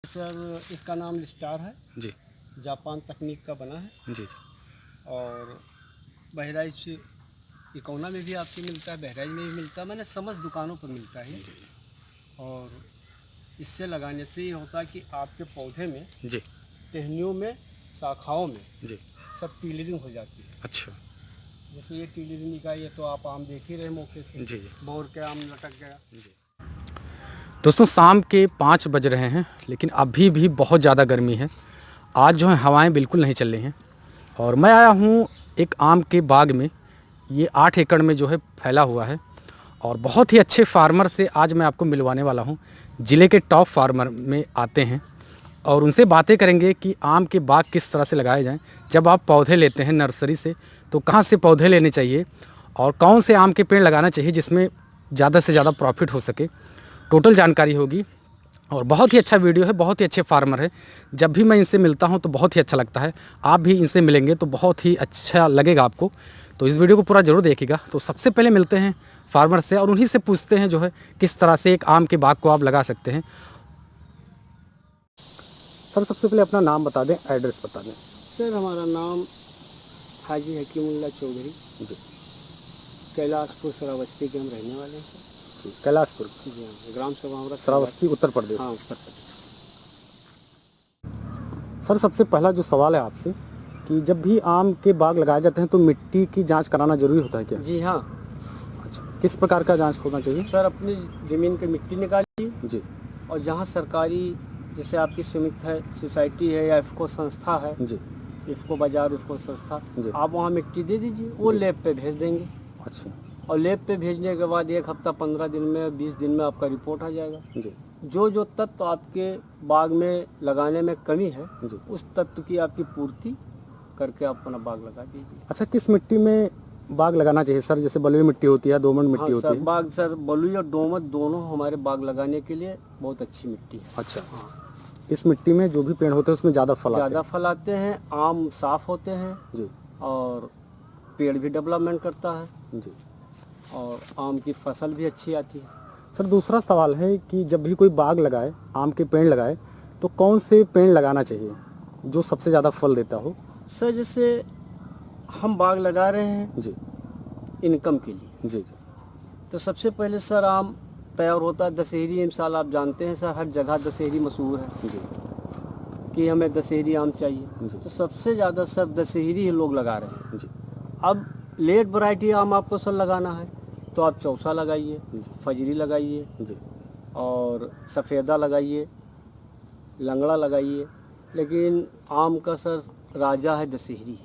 Sir इसका नाम star है जी जापान तकनीक का बना है जी और बहराइच इकोना में भी आपको मिलता है, बहराइच में भी मिलता है, मैंने समस्त दुकानों पर मिलता है। और इससे लगाने से ये होता है कि आपके पौधे में जी टहनियों में शाखाओं में जी सब टीलरिंग हो जाती है। अच्छा जैसे ये टीलरिंग का ये तो आप आम देख ही रहे मौके पे, जी जी बोर के आम लटक गया। जी। दोस्तों शाम के 5 बज रहे हैं लेकिन अभी भी बहुत ज़्यादा गर्मी है। आज जो है हवाएं बिल्कुल नहीं चल रही हैं और मैं आया हूँ एक आम के बाग में। ये 8 एकड़ में जो है फैला हुआ है और बहुत ही अच्छे फार्मर से आज मैं आपको मिलवाने वाला हूँ। ज़िले के टॉप फार्मर में आते हैं और उनसे बातें करेंगे कि आम के बाग किस तरह से लगाए जाएं। जब आप पौधे लेते हैं नर्सरी से तो कहाँ से पौधे लेने चाहिए और कौन से आम के पेड़ लगाना चाहिए जिसमें ज़्यादा से ज़्यादा प्रॉफिट हो सके, टोटल जानकारी होगी। और बहुत ही अच्छा वीडियो है, बहुत ही अच्छे फार्मर है। जब भी मैं इनसे मिलता हूं तो बहुत ही अच्छा लगता है। आप भी इनसे मिलेंगे तो बहुत ही अच्छा लगेगा आपको, तो इस वीडियो को पूरा ज़रूर देखिएगा। तो सबसे पहले मिलते हैं फार्मर से और उन्हीं से पूछते हैं जो है किस तरह से एक आम के बाग को आप लगा सकते हैं। सर सबसे पहले अपना नाम बता दें, एड्रेस बता दें। सर हमारा नाम हाजी हकीमुल्ला चौधरी, जी कैलाशपुर श्रावस्ती के हम रहने वाले हैं सर। जी, कैलाशपुर जी हाँ, ग्राम सभा हमारा श्रावस्ती उत्तर प्रदेश। हाँ, उत्तर प्रदेश। सर सबसे पहला जो सवाल है आपसे कि जब भी आम के बाग लगाए जाते हैं तो मिट्टी की जांच कराना जरूरी होता है क्या? जी हाँ अच्छा, किस प्रकार का जांच होना चाहिए? सर, अपनी ज़मीन की मिट्टी निकालिए जी और जहाँ सरकारी जैसे आपकी समिति है, सोसाइटी है या इफ़को संस्था है, जी इफ़को बाजार, इफ़को संस्था, जी। आप वहाँ मिट्टी दे दीजिए, वो जी। लैब पे भेज देंगे। अच्छा और लैब पे भेजने के बाद 1 हफ्ता 15 दिन में 20 दिन में आपका रिपोर्ट आ जाएगा। जी जो जो तत्व आपके बाग में लगाने में कमी है जी। उस तत्व की आपकी पूर्ति करके आप अपना बाग लगा दीजिए। अच्छा, किस मिट्टी में बाग लगाना चाहिए सर? जैसे बलुई मिट्टी होती है, दोमट मिट्टी हाँ होती सर, है। बाग सर बलुई और दोमट दोनों हमारे बाग लगाने के लिए बहुत अच्छी मिट्टी है। अच्छा, इस मिट्टी में जो भी पेड़ होते हैं उसमें ज़्यादा फल आते ज़्यादा फल आते हैं, आम साफ होते हैं हैं। जी और पेड़ भी डेवलपमेंट करता है जी। और आम की फसल भी अच्छी आती है। सर दूसरा सवाल है कि जब भी कोई बाग लगाए, आम के पेड़ लगाए, तो कौन से पेड़ लगाना चाहिए जो सबसे ज़्यादा फल देता हो? सर जैसे हम बाग लगा रहे हैं जी इनकम के लिए, जी जी तो सबसे पहले सर आम तैयार होता है दशहरी। इंशाल्लाह आप जानते हैं सर, हर जगह दशहरी मशहूर है जी कि हमें दशहरी आम चाहिए, जी। तो सबसे ज़्यादा सर दशहरी ही लोग लगा रहे हैं। जी अब लेट वैरायटी आम आपको सर लगाना है तो आप चौसा लगाइए, जी। फजरी लगाइए जी और सफ़ेदा लगाइए, लंगड़ा लगाइए, लेकिन आम का सर राजा है दशहरी।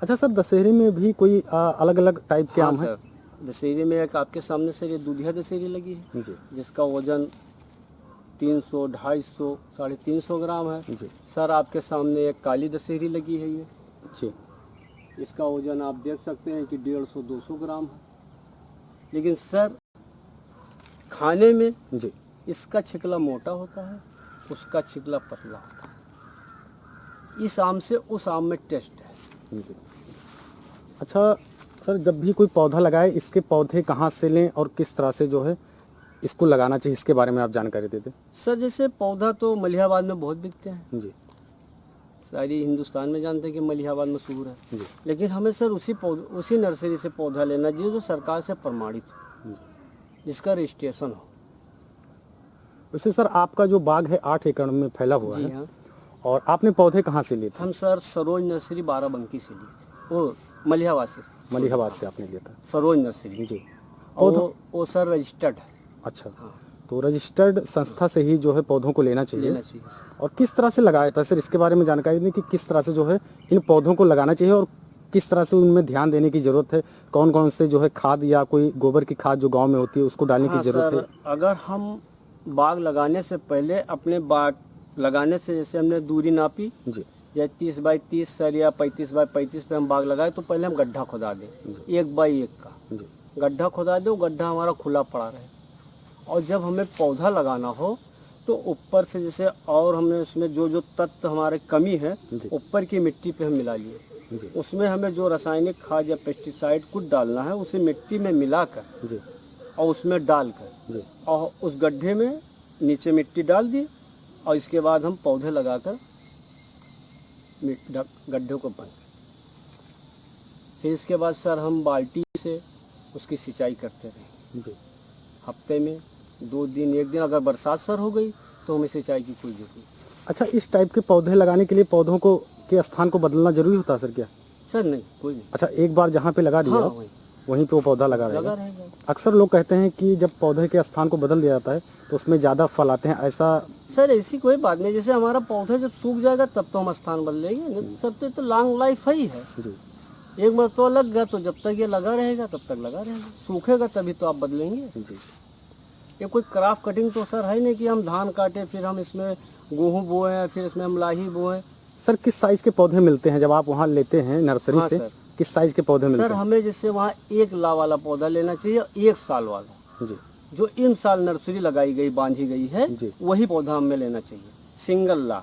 अच्छा सर, दशहरी में भी कोई अलग अलग टाइप के हाँ आम हैं? सर, दशहरी में एक आपके सामने सर ये दूधिया दशहरी लगी है जी जिसका वजन 300, 250, 350 ग्राम है। जी सर आपके सामने एक काली दशहरी लगी है, ये जी इसका वजन आप देख सकते हैं कि 150, 200 ग्राम है। लेकिन सर खाने में जी इसका छिकला मोटा होता है, उसका छिकला पतला होता है। इस आम से उस आम में टेस्ट है। जी। अच्छा सर, जब भी कोई पौधा लगाए इसके पौधे कहाँ से लें और किस तरह से जो है इसको लगाना चाहिए, इसके बारे में आप जानकारी दे दें। सर जैसे पौधा तो मलिहाबाद में बहुत बिकते हैं, जी सारी हिंदुस्तान में जानते हैं कि मलिहाबाद मशहूर है, जी लेकिन हमें सर उसी नर्सरी से पौधा लेना चाहिए जो सरकार से प्रमाणित हो, जिसका रजिस्ट्रेशन हो। वैसे सर आपका जो बाग है 8 एकड़ में फैला हुआ जी है, हाँ, और आपने पौधे कहाँ से लिए थे? हम सर सरोज नर्सरी बाराबंकी से लिए थे, वो मलिहाबाद से, मलिहाबाद से आपने लिया था? सरोज नर्सरी जी। और वो सर रजिस्टर्ड है। अच्छा, हाँ, तो रजिस्टर्ड संस्था से ही जो है पौधों को लेना चाहिए। लेना चाहिए सर। और किस तरह से लगाया था सर, इसके बारे में जानकारी दें कि किस तरह से जो है इन पौधों को लगाना चाहिए और किस तरह से उनमें ध्यान देने की ज़रूरत है, कौन कौन से जो है खाद या कोई गोबर की खाद जो गांव में होती है उसको डालने की ज़रूरत है? अगर हम बाग लगाने से पहले अपने बाग लगाने से जैसे हमने दूरी नापी, जी या 30 बाई 30 सर या 35 बाई 35 पे हम बाग लगाए, तो पहले हम गड्ढा खुदा दें 1 बाई 1 का जी गड्ढा खुदा दे, वो गड्ढा हमारा खुला पड़ा रहे। और जब हमें पौधा लगाना हो तो ऊपर से जैसे और हमने उसमें जो जो तत्व हमारे कमी है जी। ऊपर की मिट्टी पे हम मिला लिए, जी उसमें हमें जो रासायनिक खाद या पेस्टिसाइड कुछ डालना है उसे मिट्टी में मिलाकर जी और उसमें डालकर जी और उस गड्ढे में नीचे मिट्टी डाल दी और इसके बाद हम पौधे लगाकर गड्ढे को बंद। फिर इसके बाद सर हम बाल्टी से उसकी सिंचाई करते रहेंगे जी। हफ्ते में 2 दिन 1 दिन। अगर बरसात सर हो गई तो हमें सिंचाई की कोई जरूरत नहीं। अच्छा, इस टाइप के पौधे लगाने के लिए पौधों को के स्थान को बदलना जरूरी होता है सर क्या? सर नहीं, कोई नहीं। अच्छा, एक बार जहाँ पे लगा दिया हाँ, आप, वहीं पे वो पौधा लगा लगा रहेगा। रहेगा। अक्सर लोग कहते हैं कि जब पौधे के स्थान को बदल दिया जाता है तो उसमें ज़्यादा फल आते हैं, ऐसा? सर ऐसी कोई बात नहीं। जैसे हमारा पौधा जब सूख जाएगा तब तो हम स्थान बदलेंगे, नहीं सब तो लॉन्ग लाइफ ही है जी। एक बार तो लग गया तो जब तक ये लगा रहेगा तब तक लगा रहेगा। सूखेगा तभी तो आप बदलेंगे। जी। ये कोई क्रॉप कटिंग तो सर है नहीं कि हम धान काटे फिर हम इसमें गेहूँ बोएं फिर इसमें हम लाही बोएं। सर किस साइज के पौधे मिलते हैं जब आप वहाँ लेते हैं नर्सरी हाँ से? सर। किस साइज के पौधे मिलते सर हैं? हमें जैसे वहाँ 1 ला वाला पौधा लेना चाहिए, 1 साल वाला जी। जो इन साल नर्सरी लगाई गई बांधी गई है जी। वही पौधा हमें लेना चाहिए। सिंगल ला,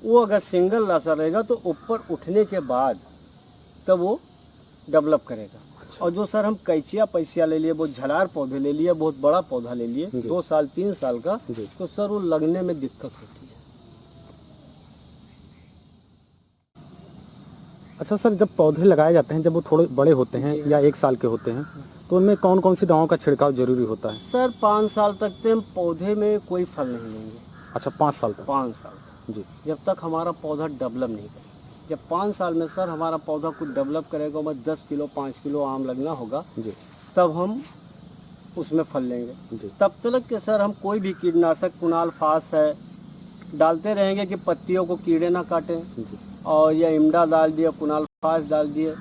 वो अगर सिंगल ला सा रहेगा तो ऊपर उठने के बाद तब वो डेवलप करेगा। अच्छा। और जो सर हम कैचिया पैसिया ले लिए, वो झलार पौधे ले लिए, बहुत बड़ा पौधा ले लिए जी। 2 साल 3 साल का, जी। तो सर वो लगने में दिक्कत होती है। अच्छा सर, जब पौधे लगाए जाते हैं, जब वो थोड़े बड़े होते हैं या 1 साल के होते हैं, तो उनमें कौन कौन सी दवाओं का छिड़काव जरूरी होता है? सर 5 साल तक तो हम पौधे में कोई फल नहीं लेंगे। अच्छा, 5 साल तक? 5 साल जी। जब तक हमारा पौधा डेवलप नहीं करे। जब 5 साल में सर हमारा पौधा कुछ डेवलप करेगा, मैं 10 किलो 5 किलो आम लगना होगा, जी। तब हम उसमें फल लेंगे। जी। तब तक के सर हम कोई भी कीटनाशक कुणाल फास है डालते रहेंगे कि पत्तियों को कीड़े ना काटें, जी। और या इमडा डाल दिया, कुणाल फास डाल दिए,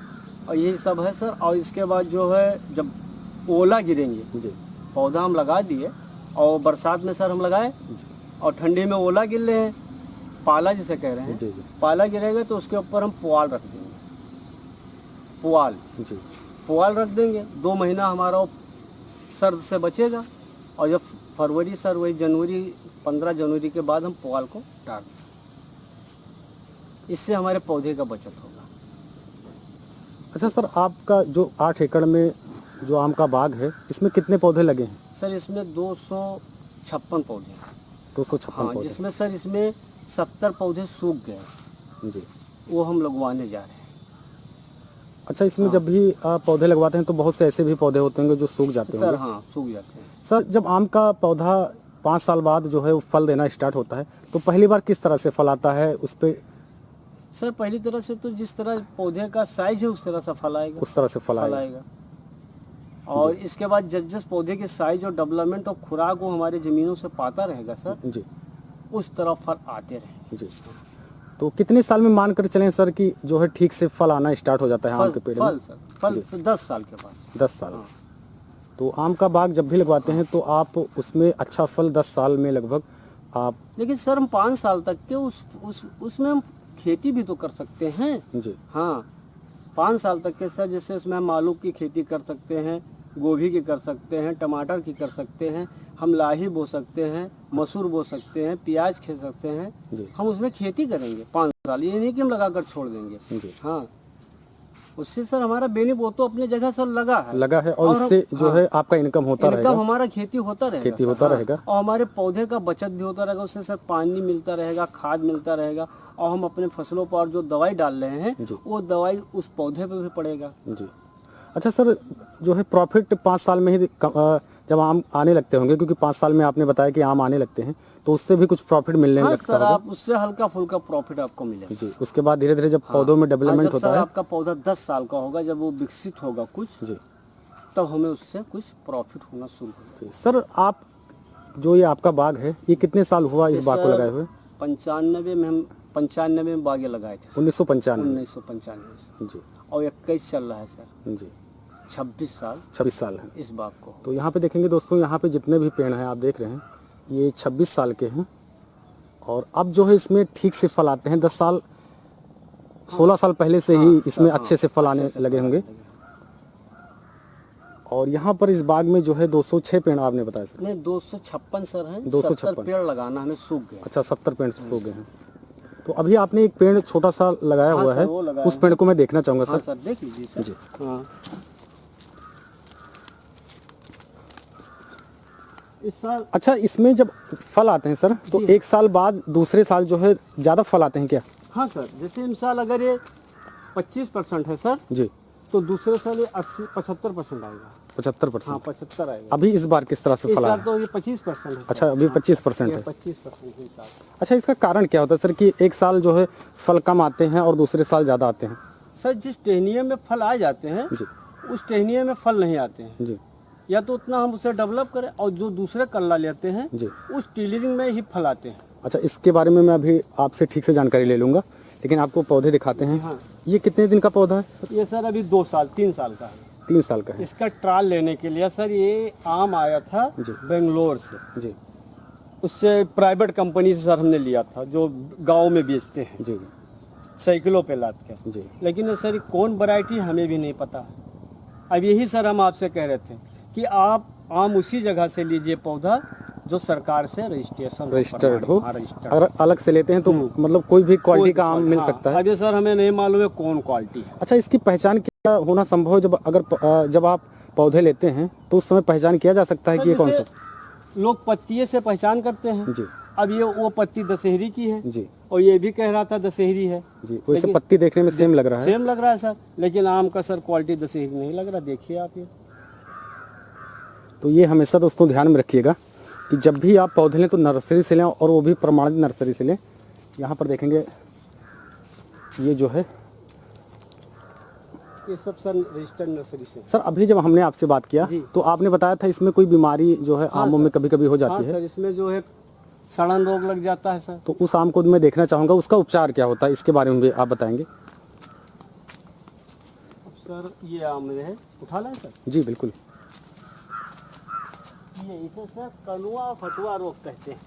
और यही सब है सर। और इसके बाद जो है जब ओला गिरेंगे, जी। पौधा हम लगा दिए और बरसात में सर हम लगाए और ठंडी में ओला गिर रहे हैं, पाला जिसे कह रहे हैं, जी। जी। पाला गिरेगा तो उसके ऊपर हम पुआल रख देंगे। पुआल जी। पुआल रख देंगे, 2 महीना हमारा वो सर्द से बचेगा। और जब फरवरी सर वही जनवरी 15 जनवरी के बाद हम पुआल को डाल दें, इससे हमारे पौधे का बचत होगा। अच्छा सर, आपका जो 8 एकड़ में जो आम का बाग है, इसमें कितने पौधे लगे हैं? सर इसमें 256 पौधे हैं। 256 हाँ, पौधे। जिसमें सर इसमें 70 पौधे सूख गए, जी। वो हम लगवाने जा रहे हैं। अच्छा, इसमें जब भी आप पौधे लगवाते हैं तो बहुत से ऐसे भी पौधे होते होंगे जो सूख जाते सर होंगे। हाँ, सूख जाते हैं। सर, जब आम का पौधा 5 साल बाद जो है वो फल देना स्टार्ट होता है, तो पहली बार किस तरह से फल आता है उस पर? सर पहली तरह से तो जिस तरह पौधे का साइज है उस तरह से फल आएगा, उस तरह से फल आएगा। और इसके बाद जिस पौधे के साइज और डेवलपमेंट और खुराक वो हमारे ज़मीनों से पाता रहेगा सर, जी। उस तरह फल आते रहेंगे। जी। तो कितने साल में मान कर चलें सर कि जो है ठीक से फल आना स्टार्ट हो जाता है आम के पेड़ में? फल 10 साल के पास। 10 साल। हाँ। तो आम का बाग जब भी लगवाते हैं तो आप उसमें अच्छा फल 10 साल में लगभग आप? लेकिन सर हम 5 साल तक के उसमें हम खेती भी तो कर सकते हैं। जी। हाँ, 5 साल तक के सर जैसे उसमें हम आलू की खेती कर सकते हैं, गोभी की कर सकते हैं, टमाटर की कर सकते हैं, हम लाही बो सकते हैं, मसूर बो सकते हैं, प्याज खे सकते हैं। जी। हम उसमें खेती करेंगे 5 साल, ये नहीं कि हम लगा कर छोड़ देंगे। जी। हाँ, उससे सर हमारा बेनिफिट वो तो अपने जगह सर लगा है और इससे जो है आपका इनकम होता रहेगा। इनकम हमारा खेती होता रहेगा, खेती होता रहेगा। और हमारे पौधे का बचत भी होता रहेगा। उससे सर पानी मिलता रहेगा, खाद मिलता रहेगा, और हम अपने फसलों पर जो दवाई डाल रहे हैं वो दवाई उस पौधे पे भी पड़ेगा। जी। अच्छा सर, जो है प्रॉफिट 5 साल में ही जब आम आने लगते होंगे, क्योंकि 5 साल में आपने बताया कि आम आने लगते हैं, तो उससे भी कुछ प्रॉफिट मिलने लगता सर होगा? आप उससे हल्का फुल्का प्रॉफिट आपको मिलेगा। जी। उसके बाद धीरे धीरे जब पौधों में डेवलपमेंट होता है, आपका पौधा 10 साल का होगा, जब वो विकसित होगा कुछ, जी, तब हमें उससे कुछ प्रॉफिट होना शुरू होगा। सर आप जो ये आपका बाग है, ये कितने साल हुआ इस बाग को लगाए हुए? 95 में बागें लगाए थे। 1995। जी। और 21 चल रहा है सर। जी। 26 साल है इस बाग को। तो यहाँ पे देखेंगे दोस्तों, यहाँ पे जितने भी पेड़ हैं आप देख रहे हैं, ये 26 साल के हैं, और अब जो है इसमें ठीक से फल आते हैं। 10 साल 16 साल पहले से ही इसमें अच्छे से फल आने लगे होंगे। और यहाँ पर इस बाग में जो है 206 पेड़ आपने बताया सर? नहीं, 256 सर है। 256 पेड़ लगाना हमें सूख गया। अच्छा, 70 पेड़ सूख गए हैं। तो अभी आपने एक पेड़ छोटा सा लगाया हुआ है, उस पेड़ को मैं देखना चाहूँगा सर। सर देख लीजिए सर। जी। हाँ, इस साल अच्छा, इसमें जब फल आते हैं सर, तो जी। एक साल बाद दूसरे साल जो है ज़्यादा फल आते हैं क्या? हाँ सर, जैसे इन साल अगर ये 25% है सर, जी, तो दूसरे साल ये 75% आएगा। 75%। हाँ 75 आएगा। अभी इस बार किस तरह से इस फल साल आया? तो ये 25% है। अच्छा, अभी 25% ये है। 25% इस साल। अच्छा, इसका कारण क्या होता है सर कि एक साल जो है फल कम आते हैं और दूसरे साल ज़्यादा आते हैं? सर जिस टहनिये में फल आ जाते हैं, जी उस टहनिये में फल नहीं आते हैं। जी या तो उतना हम उसे डेवलप करें, और जो दूसरे कल्ला लेते हैं जी। उस टीलरिंग में ही फल आते हैं। अच्छा, इसके बारे में मैं अभी आपसे ठीक से जानकारी ले लूँगा, लेकिन आपको पौधे दिखाते हैं। हाँ, ये कितने दिन का पौधा है सर? ये सर अभी 2 साल 3 साल का है। 3 साल का है। इसका ट्रायल लेने के लिए सर ये आम आया था जी। बेंगलोर से, जी उससे प्राइवेट कंपनी से सर हमने लिया था, जो गांव में बेचते हैं जी साइकिलों पे लाद के। जी। लेकिन सर ये कौन वैरायटी हमें भी नहीं पता। अब यही सर हम आपसे कह रहे थे कि आप आम उसी जगह से लीजिए पौधा जो सरकार से रजिस्टर्ड हो। हाँ, रजिस्टर्ड। अगर अलग से लेते हैं तो मतलब कोई भी क्वालिटी का आम मिल हाँ, सकता है। अब ये सर हमें नहीं मालूम है कौन क्वालिटी है। अच्छा, इसकी पहचान क्या होना संभव है? जब आप पौधे लेते हैं तो उस समय पहचान किया जा सकता है सर कि ये कौन सा? जैसे लोग पत्तिये से पहचान करते हैं। जी अब ये वो पत्ती दशहरी की है, जी और ये भी कह रहा था दशहरी है। जी। वैसे लेकिन- पत्ती देखने में सेम लग रहा है। सेम लग रहा है सर, लेकिन आम का सर क्वालिटी दशहरी नहीं लग रहा। देखिए आप ये। तो ये हमेशा दोस्तों ध्यान में रखिएगा कि जब भी आप पौधे लें तो नर्सरी से लें, और वो भी प्रमाणित नर्सरी से लें। यहाँ पर देखेंगे ये जो है ये सब सर रजिस्टर्ड नर्सरी से। सर, अभी जब हमने आपसे बात किया जी। तो आपने बताया था इसमें कोई बीमारी जो है हाँ आमों सर। में कभी कभी हो हाँ जाती है। सर, इसमें जो है सड़न रोग लग जाता है सर। तो उस आम को मैं देखना चाहूँगा, उसका उपचार क्या होता है, इसके बारे में भी आप बताएंगे? सर ये आम है, उठा लें सर। जी बिल्कुल। ये इसे सर कनुआ फटुआ रोग कहते हैं।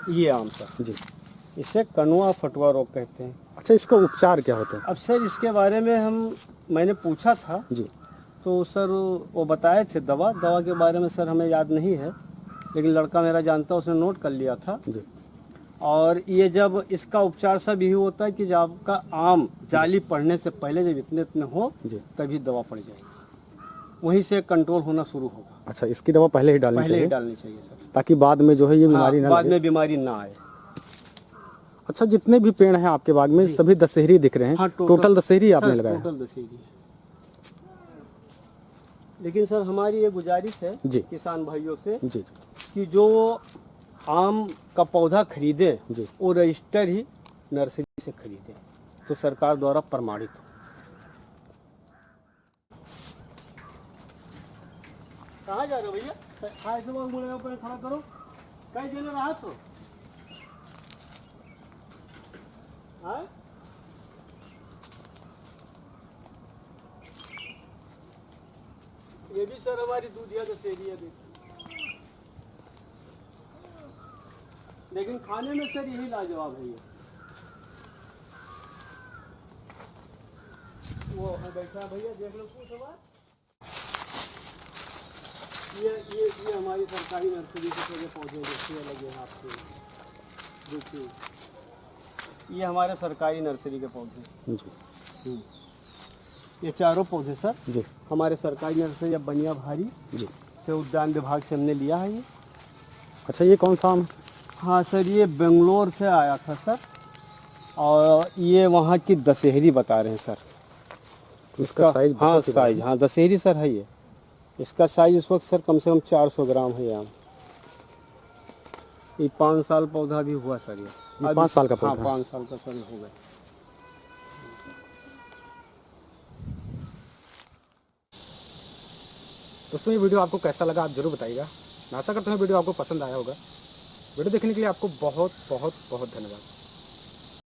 ये आम सर, जी। इसे कनुआ फटुआ रोग कहते हैं। अच्छा, इसका उपचार क्या होता है? अब सर इसके बारे में मैंने पूछा था, जी तो सर वो बताए थे दवा के बारे में सर हमें याद नहीं है, लेकिन लड़का मेरा जानता, उसने नोट कर लिया था। जी और ये जब इसका उपचार सब यही होता है कि जब आपका आम जाली पड़ने से पहले जब इतने हो जी। तभी दवा पड़ जाएगी, वहीं से कंट्रोल होना शुरू होगा। अच्छा, इसकी दवा पहले ही डालनी पहले ही चाहिए डालनी चाहिए सर, ताकि बाद में जो है ये बीमारी ना बाद लगे। में बीमारी ना आए। अच्छा, जितने भी पेड़ हैं आपके बाग में सभी दशहरी दिख रहे हैं। हाँ, टोटल दशहरी आपने सर, लगाया? टोटल दशहरी है। लेकिन सर हमारी ये गुजारिश है जी किसान भाइयों से जी कि जो आम का पौधा खरीदे जी। वो रजिस्टर ही नर्सरी से खरीदे, तो सरकार द्वारा प्रमाणित हो। कहाँ जा रहे हो भैया? ऐसे लोग मुड़े ऊपर खड़ा करो, कहीं देने रहा तो हाँ? ये भी सर हमारी दूधिया दशहरी है, लेकिन खाने में सर यही लाजवाब है। वो बैठा भैया, देख लो कुछ हुआ। ये हमारी सरकारी नर्सरी से लगे पौधे देखिए लगे हैं आपके, देखिए ये हमारे सरकारी नर्सरी के पौधे। जी ये चारों पौधे सर जी हमारे सरकारी नर्सरी या बनिया भारी जी। से उद्यान विभाग से हमने लिया है ये। अच्छा, ये कौन सा आम है? हाँ सर, ये बेंगलोर से आया था सर, और ये वहाँ की दशहरी बता रहे हैं सर। इसका साइज? हाँ साइज, हाँ दशहरी सर है ये। इसका साइज इस वक्त सर कम से कम 400 ग्राम है ये आम। ये 5 साल पौधा भी हुआ सर ये 5 साल का हाँ पौधा? 5 साल का सर हो गया। दोस्तों, ये वीडियो आपको कैसा लगा आप जरूर बताइएगा। मैं आशा करता हूँ वीडियो आपको पसंद आया होगा। वीडियो देखने के लिए आपको बहुत बहुत बहुत धन्यवाद।